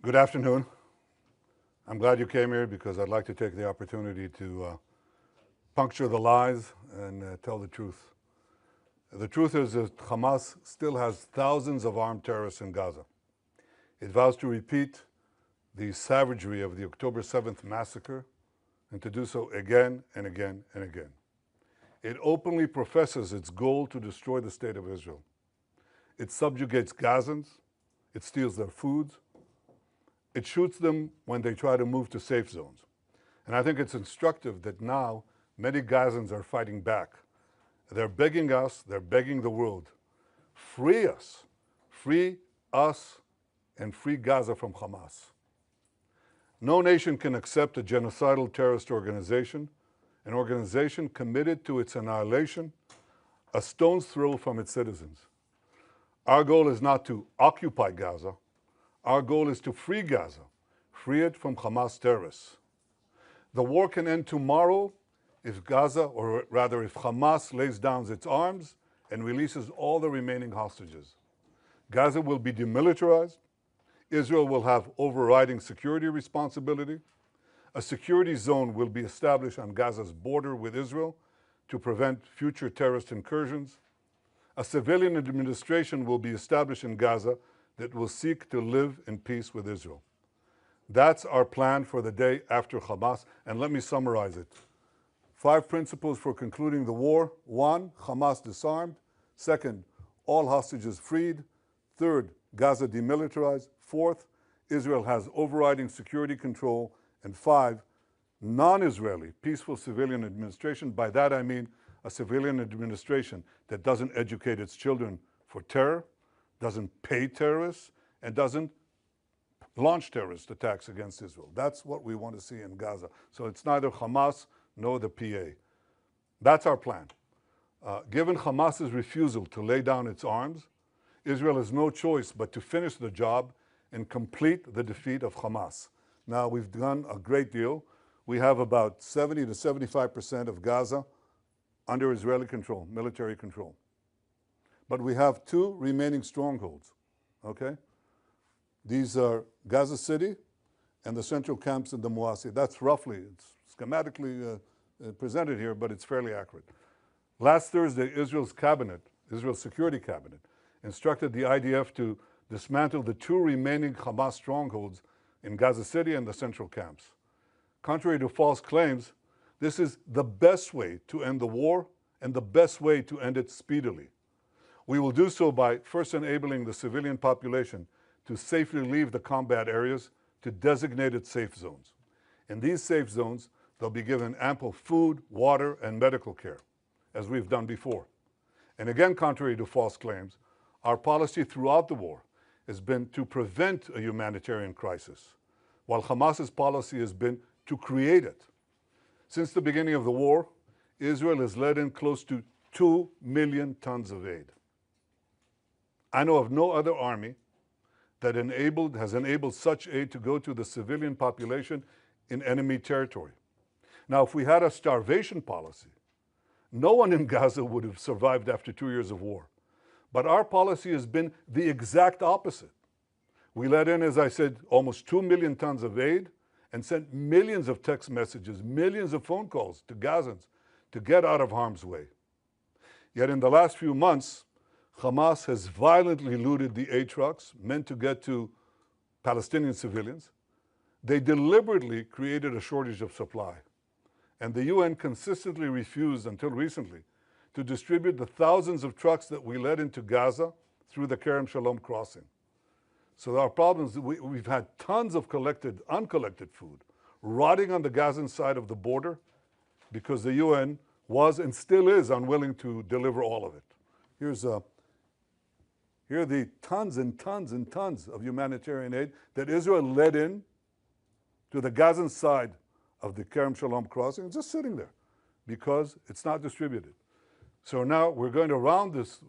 Good afternoon. I'm glad you came here because I'd like to take the opportunity to puncture the lies and tell the truth. The truth is that Hamas still has thousands of armed terrorists in Gaza. It vows to repeat the savagery of the October 7th massacre and to do so again and again and again. It openly professes its goal to destroy the state of Israel. It subjugates Gazans. It steals their foods. It shoots them when they try to move to safe zones. And I think it's instructive that now many Gazans are fighting back. They're begging us, they're begging the world, free us, and free Gaza from Hamas. No nation can accept a genocidal terrorist organization, an organization committed to its annihilation, a stone's throw from its citizens. Our goal is not to occupy Gaza. Our goal is to free Gaza, free it from Hamas terrorists. The war can end tomorrow if Gaza, or rather if Hamas lays down its arms and releases all the remaining hostages. Gaza will be demilitarized. Israel will have overriding security responsibility. A security zone will be established on Gaza's border with Israel to prevent future terrorist incursions. A civilian administration will be established in Gaza that will seek to live in peace with Israel. That's our plan for the day after Hamas, and let me summarize it. 5 principles for concluding the war. 1, Hamas disarmed. 2nd, all hostages freed. 3rd, Gaza demilitarized. 4th, Israel has overriding security control. And 5, non-Israeli, peaceful civilian administration. By that I mean a civilian administration that doesn't educate its children for terror, doesn't pay terrorists, and doesn't launch terrorist attacks against Israel. That's what we want to see in Gaza. So it's neither Hamas nor the PA. That's our plan. Given Hamas's refusal to lay down its arms, Israel has no choice but to finish the job and complete the defeat of Hamas. Now, we've done a great deal. We have about 70 to 75% of Gaza under Israeli control, military control. But we have 2 remaining strongholds, okay? These are Gaza City and the central camps in the Muasi. That's roughly, it's schematically presented here, but it's fairly accurate. Last Thursday, Israel's Security Cabinet, instructed the IDF to dismantle the 2 remaining Hamas strongholds in Gaza City and the central camps. Contrary to false claims, this is the best way to end the war and the best way to end it speedily. We will do so by first enabling the civilian population to safely leave the combat areas to designated safe zones. In these safe zones, they'll be given ample food, water, and medical care, as we've done before. And again, contrary to false claims, our policy throughout the war has been to prevent a humanitarian crisis, while Hamas's policy has been to create it. Since the beginning of the war, Israel has let in close to 2 million tons of aid. I know of no other army that has enabled such aid to go to the civilian population in enemy territory. Now, if we had a starvation policy, no one in Gaza would have survived after 2 years of war. But our policy has been the exact opposite. We let in, as I said, almost 2 million tons of aid and sent millions of text messages, millions of phone calls to Gazans to get out of harm's way. Yet in the last few months, Hamas has violently looted the aid trucks meant to get to Palestinian civilians. They deliberately created a shortage of supply. And the UN consistently refused, until recently, to distribute the thousands of trucks that we led into Gaza through the Kerem Shalom crossing. So our problems, we've had tons of uncollected food rotting on the Gazan side of the border because the UN was and still is unwilling to deliver all of it. Here are the tons and tons and tons of humanitarian aid that Israel led in to the Gazan side of the Kerem Shalom crossing. It's just sitting there because it's not distributed. So now we're going to round this